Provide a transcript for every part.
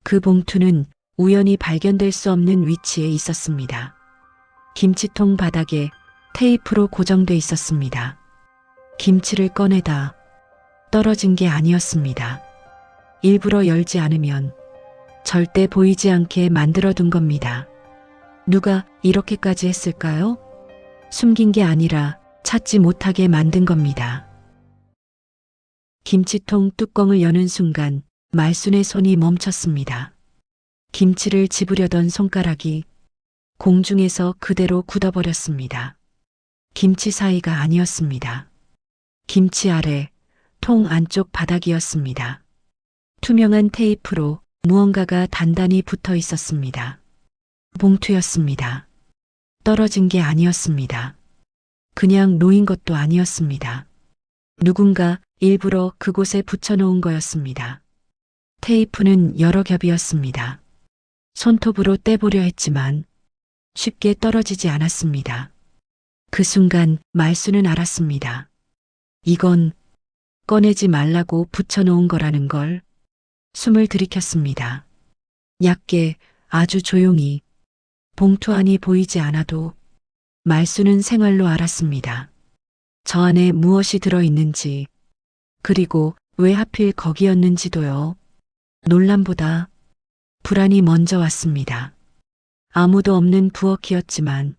그 봉투는 우연히 발견될 수 없는 위치에 있었습니다. 김치통 바닥에 테이프로 고정돼 있었습니다. 김치를 꺼내다 떨어진 게 아니었습니다. 일부러 열지 않으면 절대 보이지 않게 만들어둔 겁니다. 누가 이렇게까지 했을까요? 숨긴 게 아니라 찾지 못하게 만든 겁니다. 김치통 뚜껑을 여는 순간 말순의 손이 멈췄습니다. 김치를 집으려던 손가락이 공중에서 그대로 굳어버렸습니다. 김치 사이가 아니었습니다. 김치 아래 통 안쪽 바닥이었습니다. 투명한 테이프로 무언가가 단단히 붙어 있었습니다. 봉투였습니다. 떨어진 게 아니었습니다. 그냥 놓인 것도 아니었습니다. 누군가 일부러 그곳에 붙여놓은 거였습니다. 테이프는 여러 겹이었습니다. 손톱으로 떼보려 했지만 쉽게 떨어지지 않았습니다. 그 순간 말순은 알았습니다. 이건 꺼내지 말라고 붙여놓은 거라는 걸. 숨을 들이켰습니다. 얕게 아주 조용히 봉투 안이 보이지 않아도 말순은 생활로 알았습니다. 저 안에 무엇이 들어있는지 그리고 왜 하필 거기였는지도요. 논란보다 불안이 먼저 왔습니다. 아무도 없는 부엌이었지만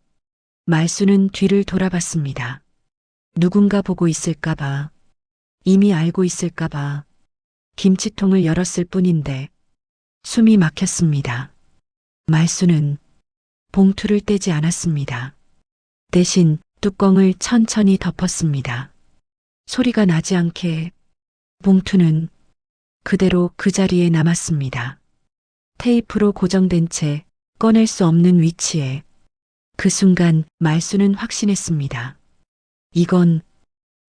말순은 뒤를 돌아봤습니다. 누군가 보고 있을까봐, 이미 알고 있을까봐 김치통을 열었을 뿐인데 숨이 막혔습니다. 말순은 봉투를 떼지 않았습니다. 대신 뚜껑을 천천히 덮었습니다. 소리가 나지 않게 봉투는 그대로 그 자리에 남았습니다. 테이프로 고정된 채 꺼낼 수 없는 위치에. 그 순간 말순은 확신했습니다. 이건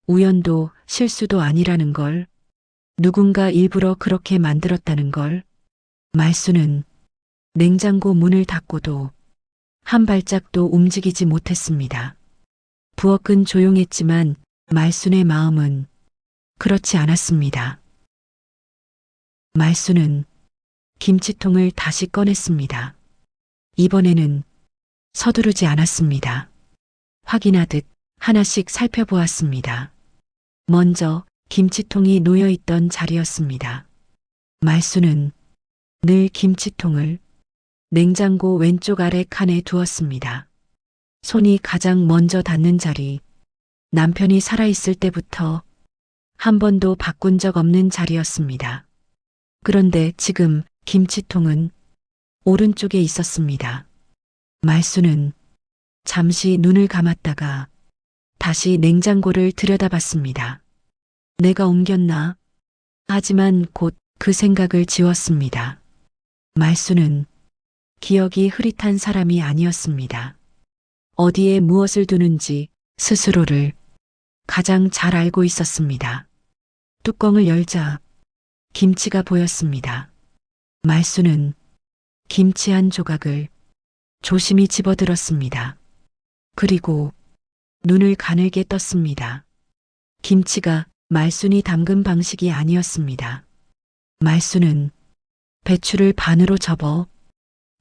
우연도 실수도 아니라는 걸, 누군가 일부러 그렇게 만들었다는 걸. 말순은 냉장고 문을 닫고도 한 발짝도 움직이지 못했습니다. 부엌은 조용했지만 말순의 마음은 그렇지 않았습니다. 말순은 김치통을 다시 꺼냈습니다. 이번에는 서두르지 않았습니다. 확인하듯 하나씩 살펴보았습니다. 먼저 김치통이 놓여있던 자리였습니다. 말순은 늘 김치통을 냉장고 왼쪽 아래 칸에 두었습니다. 손이 가장 먼저 닿는 자리, 남편이 살아있을 때부터 한 번도 바꾼 적 없는 자리였습니다. 그런데 지금 김치통은 오른쪽에 있었습니다. 말순은 잠시 눈을 감았다가 다시 냉장고를 들여다봤습니다. 내가 옮겼나? 하지만 곧 그 생각을 지웠습니다. 말순은 기억이 흐릿한 사람이 아니었습니다. 어디에 무엇을 두는지 스스로를 가장 잘 알고 있었습니다. 뚜껑을 열자 김치가 보였습니다. 말순은 김치 한 조각을 조심히 집어들었습니다. 그리고 눈을 가늘게 떴습니다. 김치가 말순이 담근 방식이 아니었습니다. 말순은 배추를 반으로 접어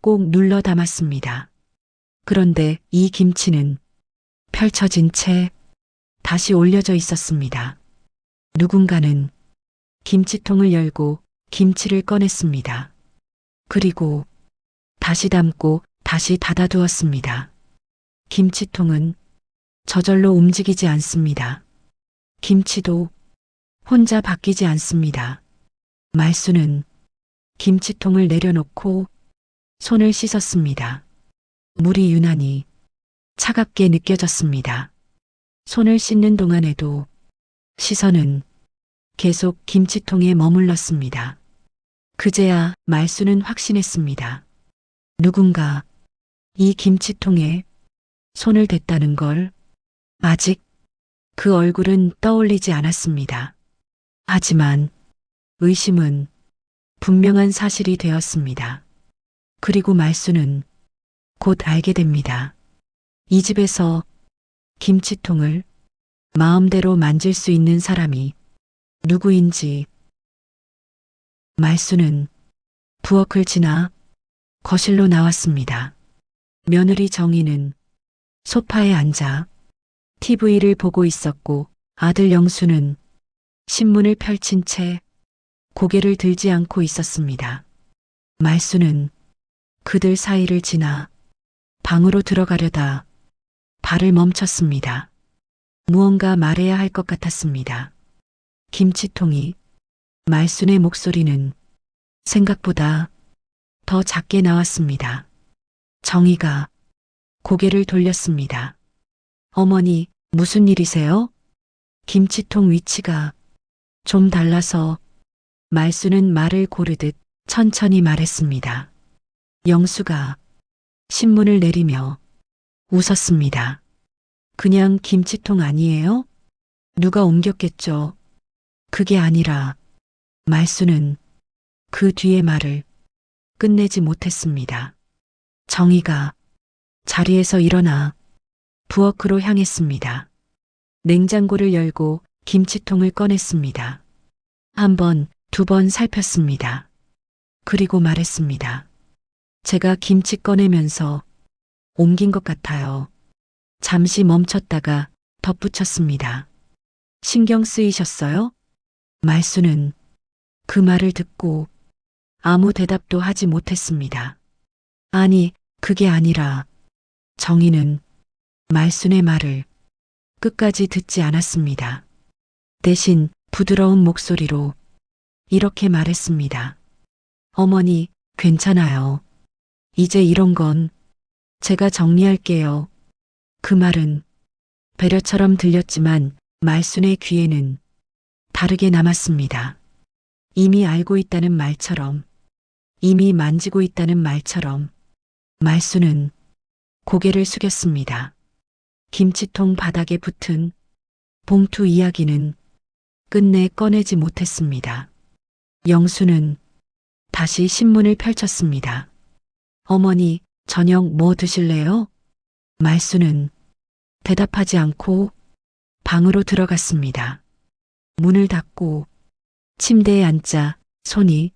꼭 눌러 담았습니다. 그런데 이 김치는 펼쳐진 채 다시 올려져 있었습니다. 누군가는 김치통을 열고 김치를 꺼냈습니다. 그리고 다시 담고 다시 닫아두었습니다. 김치통은 저절로 움직이지 않습니다. 김치도 혼자 바뀌지 않습니다. 말순은 김치통을 내려놓고 손을 씻었습니다. 물이 유난히 차갑게 느껴졌습니다. 손을 씻는 동안에도 시선은 계속 김치통에 머물렀습니다. 그제야 말순은 확신했습니다. 누군가 이 김치통에 손을 댔다는 걸. 아직 그 얼굴은 떠올리지 않았습니다. 하지만 의심은 분명한 사실이 되었습니다. 그리고 말순은 곧 알게 됩니다. 이 집에서 김치통을 마음대로 만질 수 있는 사람이 누구인지. 말순은 부엌을 지나 거실로 나왔습니다. 며느리 정희는 소파에 앉아 TV를 보고 있었고 아들 영수는 신문을 펼친 채 고개를 들지 않고 있었습니다. 말수는 그들 사이를 지나 방으로 들어가려다 발을 멈췄습니다. 무언가 말해야 할 것 같았습니다. 김치통이 말순의 목소리는 생각보다 더 작게 나왔습니다. 정희가 고개를 돌렸습니다. 어머니, 무슨 일이세요? 김치통 위치가 좀 달라서 말수는 말을 고르듯 천천히 말했습니다. 영수가 신문을 내리며 웃었습니다. 그냥 김치통 아니에요? 누가 옮겼겠죠. 그게 아니라 말수는 그 뒤의 말을 끝내지 못했습니다. 정희가 자리에서 일어나 부엌으로 향했습니다. 냉장고를 열고 김치통을 꺼냈습니다. 한 번, 두 번 살폈습니다. 그리고 말했습니다. 제가 김치 꺼내면서 옮긴 것 같아요. 잠시 멈췄다가 덧붙였습니다. 신경 쓰이셨어요? 말수는 그 말을 듣고 아무 대답도 하지 못했습니다. 아니, 그게 아니라 정희는 말순의 말을 끝까지 듣지 않았습니다. 대신 부드러운 목소리로 이렇게 말했습니다. 어머니, 괜찮아요. 이제 이런 건 제가 정리할게요. 그 말은 배려처럼 들렸지만 말순의 귀에는 다르게 남았습니다. 이미 알고 있다는 말처럼, 이미 만지고 있다는 말처럼 말순은 고개를 숙였습니다. 김치통 바닥에 붙은 봉투 이야기는 끝내 꺼내지 못했습니다. 영수는 다시 신문을 펼쳤습니다. 어머니, 저녁 뭐 드실래요? 말수는 대답하지 않고 방으로 들어갔습니다. 문을 닫고 침대에 앉자 손이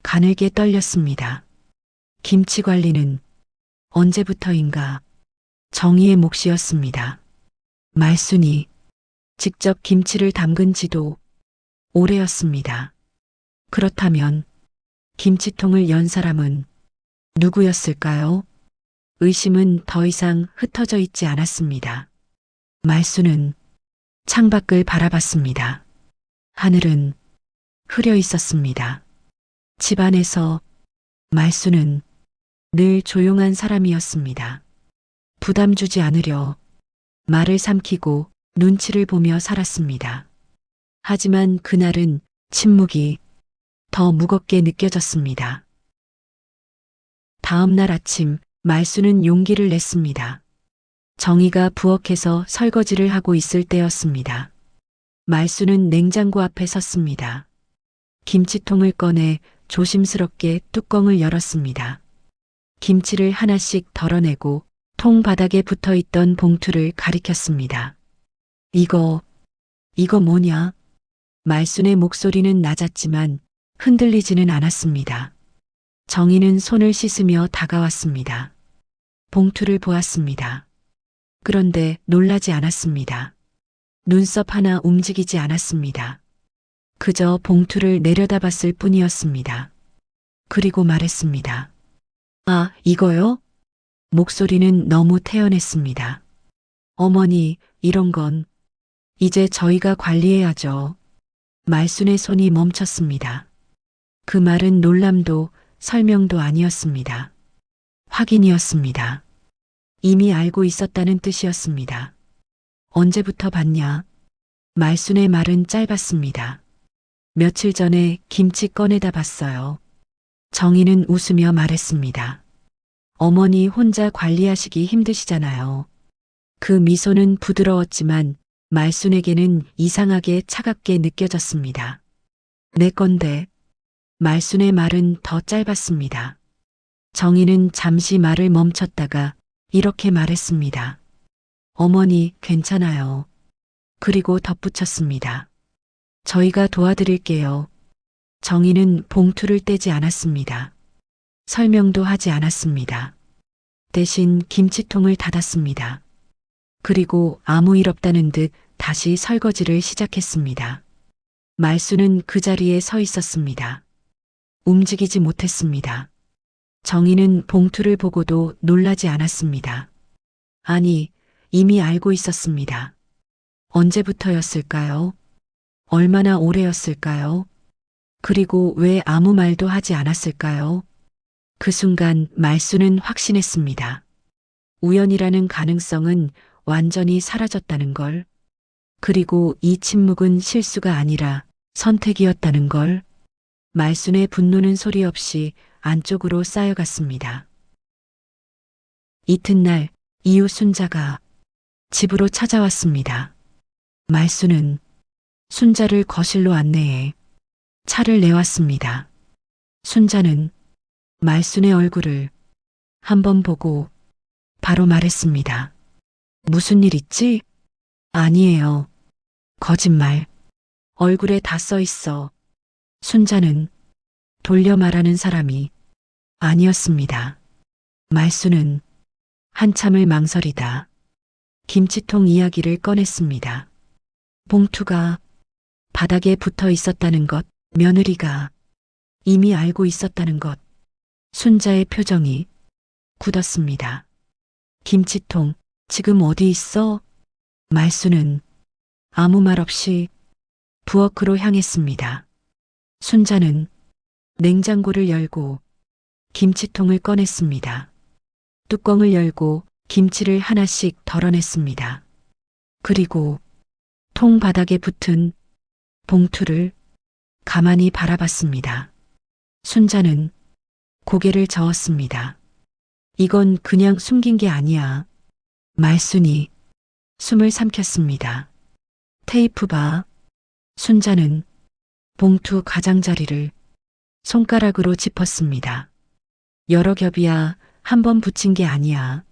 가늘게 떨렸습니다. 김치 관리는 언제부터인가 정희의 몫이었습니다. 말순이 직접 김치를 담근 지도 오래였습니다. 그렇다면 김치통을 연 사람은 누구였을까요? 의심은 더 이상 흩어져 있지 않았습니다. 말수는 창밖을 바라봤습니다. 하늘은 흐려 있었습니다. 집안에서 말수는 늘 조용한 사람이었습니다. 부담 주지 않으려 말을 삼키고 눈치를 보며 살았습니다. 하지만 그날은 침묵이 더 무겁게 느껴졌습니다. 다음 날 아침 말수는 용기를 냈습니다. 정희가 부엌에서 설거지를 하고 있을 때였습니다. 말수는 냉장고 앞에 섰습니다. 김치통을 꺼내 조심스럽게 뚜껑을 열었습니다. 김치를 하나씩 덜어내고 통 바닥에 붙어 있던 봉투를 가리켰습니다. 이거 뭐냐? 말순의 목소리는 낮았지만 흔들리지는 않았습니다. 정희는 손을 씻으며 다가왔습니다. 봉투를 보았습니다. 그런데 놀라지 않았습니다. 눈썹 하나 움직이지 않았습니다. 그저 봉투를 내려다봤을 뿐이었습니다. 그리고 말했습니다. 아, 이거요? 목소리는 너무 태연했습니다. 어머니, 이런 건 이제 저희가 관리해야죠. 말순의 손이 멈췄습니다. 그 말은 놀람도 설명도 아니었습니다. 확인이었습니다. 이미 알고 있었다는 뜻이었습니다. 언제부터 봤냐? 말순의 말은 짧았습니다. 며칠 전에 김치 꺼내다 봤어요. 정희는 웃으며 말했습니다. 어머니 혼자 관리하시기 힘드시잖아요. 그 미소는 부드러웠지만 말순에게는 이상하게 차갑게 느껴졌습니다. 내 건데. 말순의 말은 더 짧았습니다. 정희는 잠시 말을 멈췄다가 이렇게 말했습니다. 어머니, 괜찮아요. 그리고 덧붙였습니다. 저희가 도와드릴게요. 정희는 봉투를 떼지 않았습니다. 설명도 하지 않았습니다. 대신 김치통을 닫았습니다. 그리고 아무 일 없다는 듯 다시 설거지를 시작했습니다. 말수는 그 자리에 서 있었습니다. 움직이지 못했습니다. 정희는 봉투를 보고도 놀라지 않았습니다. 아니, 이미 알고 있었습니다. 언제부터였을까요? 얼마나 오래였을까요? 그리고 왜 아무 말도 하지 않았을까요? 그 순간 말수는 확신했습니다. 우연이라는 가능성은 완전히 사라졌다는 걸. 그리고 이 침묵은 실수가 아니라 선택이었다는 걸. 말순의 분노는 소리 없이 안쪽으로 쌓여갔습니다. 이튿날 이웃 순자가 집으로 찾아왔습니다. 말순은 순자를 거실로 안내해 차를 내왔습니다. 순자는 말순의 얼굴을 한번 보고 바로 말했습니다. 무슨 일 있지? 아니에요. 거짓말. 얼굴에 다 써 있어. 순자는 돌려 말하는 사람이 아니었습니다. 말수는 한참을 망설이다 김치통 이야기를 꺼냈습니다. 봉투가 바닥에 붙어 있었다는 것, 며느리가 이미 알고 있었다는 것. 순자의 표정이 굳었습니다. 김치통, 지금 어디 있어? 말수는 아무 말 없이 부엌으로 향했습니다. 순자는 냉장고를 열고 김치통을 꺼냈습니다. 뚜껑을 열고 김치를 하나씩 덜어냈습니다. 그리고 통 바닥에 붙은 봉투를 가만히 바라봤습니다. 순자는 고개를 저었습니다. 이건 그냥 숨긴 게 아니야. 말순이 숨을 삼켰습니다. 테이프 봐. 순자는 봉투 가장자리를 손가락으로 짚었습니다. 여러 겹이야. 한 번 붙인 게 아니야.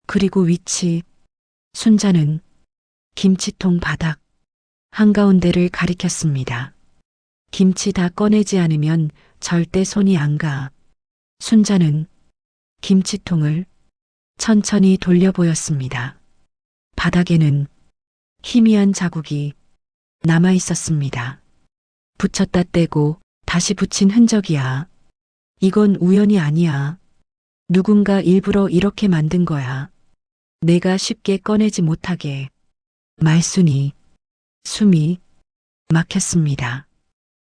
그리고 위치. 순자는 김치통 바닥 한가운데를 가리켰습니다. 김치 다 꺼내지 않으면 절대 손이 안 가. 순자는 김치통을 천천히 돌려 보였습니다. 바닥에는 희미한 자국이 남아 있었습니다. 붙였다 떼고 다시 붙인 흔적이야. 이건 우연이 아니야. 누군가 일부러 이렇게 만든 거야. 내가 쉽게 꺼내지 못하게. 말순이 숨이 막혔습니다.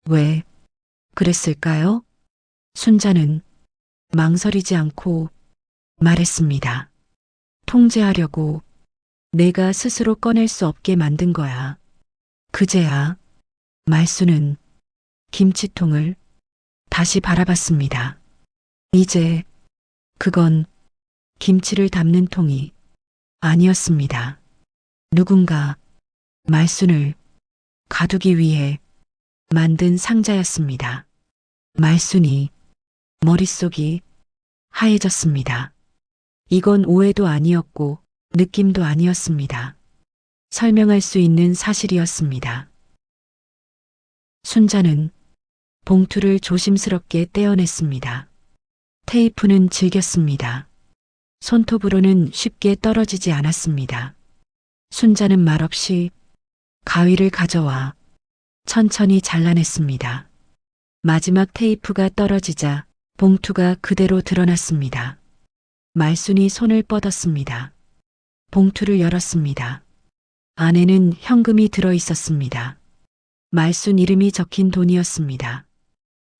왜 그랬을까요? 순자는 망설이지 않고 말했습니다. 통제하려고. 내가 스스로 꺼낼 수 없게 만든 거야. 그제야 말수는 김치통을 다시 바라봤습니다. 이제 그건 김치를 담는 통이 아니었습니다. 누군가 말순을 가두기 위해 만든 상자였습니다. 말순이 머릿속이 하얘졌습니다. 이건 오해도 아니었고 느낌도 아니었습니다. 설명할 수 있는 사실이었습니다. 순자는 봉투를 조심스럽게 떼어냈습니다. 테이프는 질겼습니다. 손톱으로는 쉽게 떨어지지 않았습니다. 순자는 말없이 가위를 가져와 천천히 잘라냈습니다. 마지막 테이프가 떨어지자 봉투가 그대로 드러났습니다. 말순이 손을 뻗었습니다. 봉투를 열었습니다. 안에는 현금이 들어 있었습니다. 말순 이름이 적힌 돈이었습니다.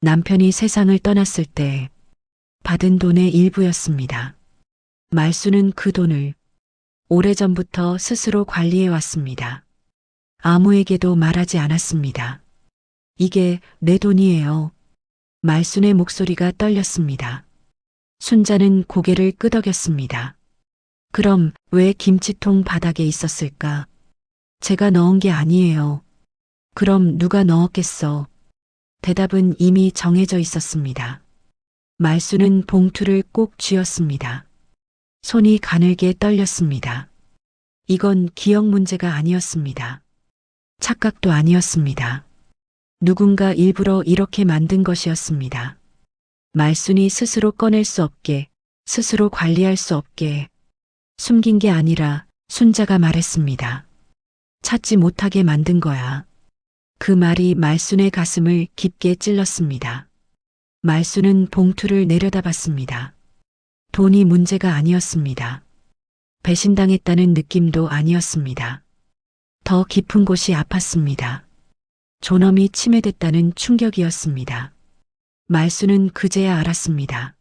남편이 세상을 떠났을 때 받은 돈의 일부였습니다. 말순은 그 돈을 오래전부터 스스로 관리해 왔습니다. 아무에게도 말하지 않았습니다. 이게 내 돈이에요. 말순의 목소리가 떨렸습니다. 순자는 고개를 끄덕였습니다. 그럼 왜 김치통 바닥에 있었을까? 제가 넣은 게 아니에요. 그럼 누가 넣었겠어? 대답은 이미 정해져 있었습니다. 말수는 봉투를 꼭 쥐었습니다. 손이 가늘게 떨렸습니다. 이건 기억 문제가 아니었습니다. 착각도 아니었습니다. 누군가 일부러 이렇게 만든 것이었습니다. 말순이 스스로 꺼낼 수 없게, 스스로 관리할 수 없게 숨긴 게 아니라 순자가 말했습니다. 찾지 못하게 만든 거야. 그 말이 말순의 가슴을 깊게 찔렀습니다. 말순은 봉투를 내려다봤습니다. 돈이 문제가 아니었습니다. 배신당했다는 느낌도 아니었습니다. 더 깊은 곳이 아팠습니다. 존엄이 침해됐다는 충격이었습니다. 말순은 그제야 알았습니다.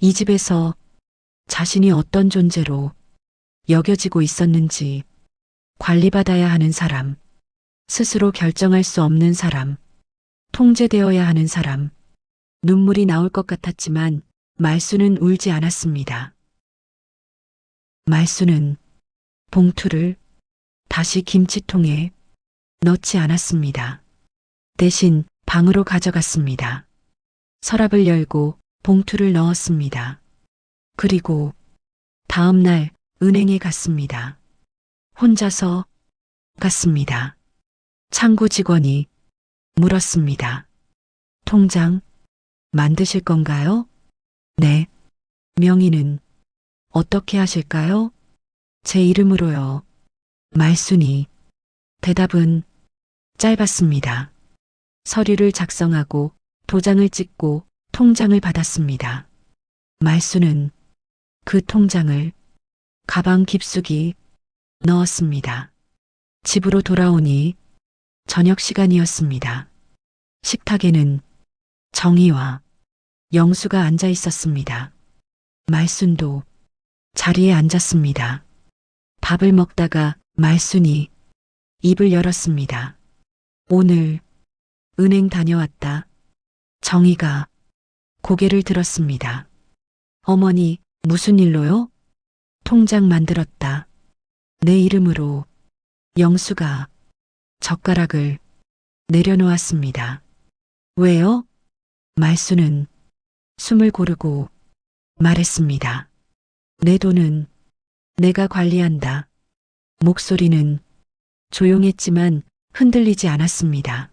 이 집에서 자신이 어떤 존재로 여겨지고 있었는지, 관리받아야 하는 사람, 스스로 결정할 수 없는 사람, 통제되어야 하는 사람. 눈물이 나올 것 같았지만 말순은 울지 않았습니다. 말순은 봉투를 다시 김치통에 넣지 않았습니다. 대신 방으로 가져갔습니다. 서랍을 열고 봉투를 넣었습니다. 그리고 다음 날 은행에 갔습니다. 혼자서 갔습니다. 창구 직원이 물었습니다. 통장 만드실 건가요? 네. 명의는 어떻게 하실까요? 제 이름으로요. 말순이 대답은 짧았습니다. 서류를 작성하고 도장을 찍고 통장을 받았습니다. 말순은 그 통장을 가방 깊숙이 넣었습니다. 집으로 돌아오니 저녁 시간이었습니다. 식탁에는 정희와 영수가 앉아 있었습니다. 말순도 자리에 앉았습니다. 밥을 먹다가 말순이 입을 열었습니다. 오늘 은행 다녀왔다. 정희가 고개를 들었습니다. 어머니, 무슨 일로요? 통장 만들었다. 내 이름으로. 영수가 젓가락을 내려놓았습니다. 왜요? 말순은 숨을 고르고 말했습니다. 내 돈은 내가 관리한다. 목소리는 조용했지만 흔들리지 않았습니다.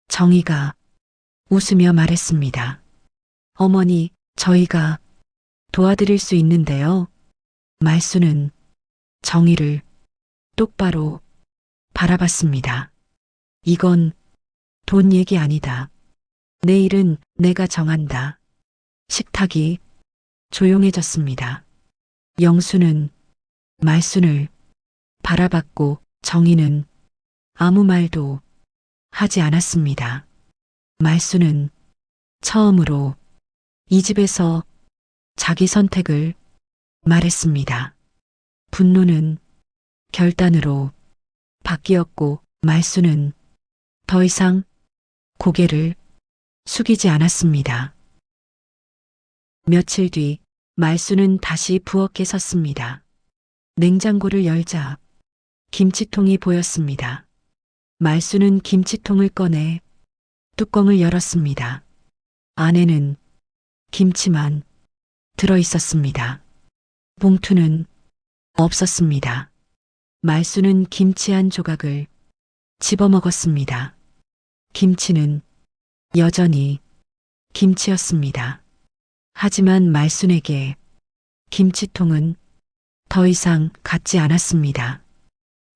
정희가 웃으며 말했습니다. 어머니, 저희가 도와드릴 수 있는데요. 말순은 정희를 똑바로 바라봤습니다. 이건 돈 얘기 아니다. 내일은 내가 정한다. 식탁이 조용해졌습니다. 영수는 말순을 바라봤고 정희는 아무 말도 하지 않았습니다. 말순은 처음으로 이 집에서 자기 선택을 말했습니다. 분노는 결단으로 바뀌었고 말순은 더 이상 고개를 숙이지 않았습니다. 며칠 뒤 말순은 다시 부엌에 섰습니다. 냉장고를 열자 김치통이 보였습니다. 말순은 김치통을 꺼내 뚜껑을 열었습니다. 안에는 김치만 들어 있었습니다. 봉투는 없었습니다. 말순은 김치 한 조각을 집어먹었습니다. 김치는 여전히 김치였습니다. 하지만 말순에게 김치통은 더 이상 같지 않았습니다.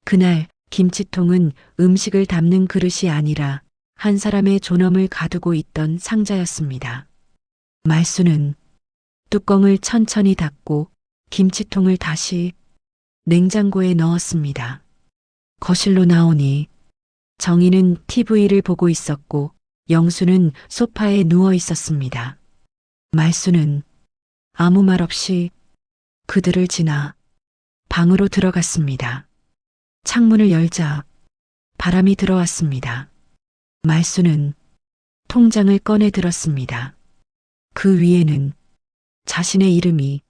그날 김치통은 음식을 담는 그릇이 아니라 한 사람의 존엄을 가두고 있던 상자였습니다. 말순은 뚜껑을 천천히 닫고 김치통을 다시 냉장고에 넣었습니다. 거실로 나오니 정희는 TV를 보고 있었고 영수는 소파에 누워 있었습니다. 말순은 아무 말 없이 그들을 지나 방으로 들어갔습니다. 창문을 열자 바람이 들어왔습니다. 말순은 통장을 꺼내 들었습니다. 그 위에는 자신의 이름이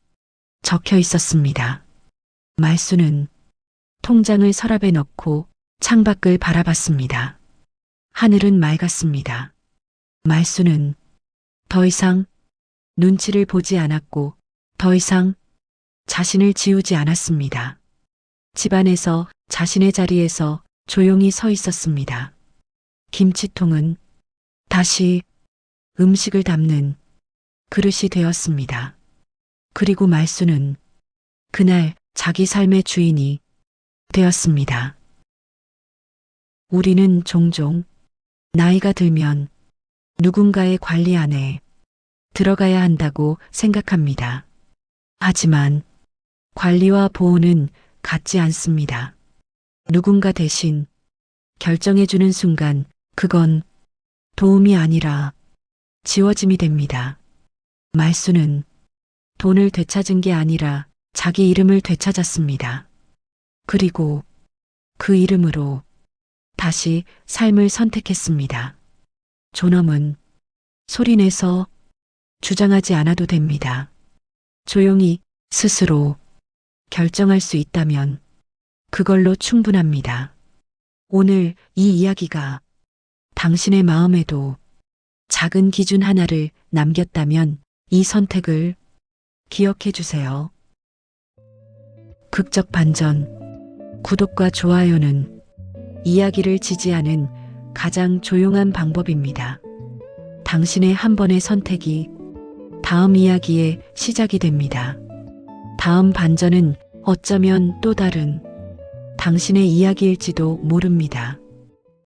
적혀 있었습니다. 말순은 통장을 서랍에 넣고 창밖을 바라봤습니다. 하늘은 맑았습니다. 말순은 더 이상 눈치를 보지 않았고 더 이상 자신을 지우지 않았습니다. 집안에서 자신의 자리에서 조용히 서 있었습니다. 김치통은 다시 음식을 담는 그릇이 되었습니다. 그리고 말수는 그날 자기 삶의 주인이 되었습니다. 우리는 종종 나이가 들면 누군가의 관리 안에 들어가야 한다고 생각합니다. 하지만 관리와 보호는 같지 않습니다. 누군가 대신 결정해주는 순간 그건 도움이 아니라 지워짐이 됩니다. 말수는 돈을 되찾은 게 아니라 자기 이름을 되찾았습니다. 그리고 그 이름으로 다시 삶을 선택했습니다. 존엄은 소리내서 주장하지 않아도 됩니다. 조용히 스스로 결정할 수 있다면 그걸로 충분합니다. 오늘 이 이야기가 당신의 마음에도 작은 기준 하나를 남겼다면 이 선택을 기억해 주세요. 극적 반전. 구독과 좋아요는 이야기를 지지하는 가장 조용한 방법입니다. 당신의 한 번의 선택이 다음 이야기의 시작이 됩니다. 다음 반전은 어쩌면 또 다른 당신의 이야기일지도 모릅니다.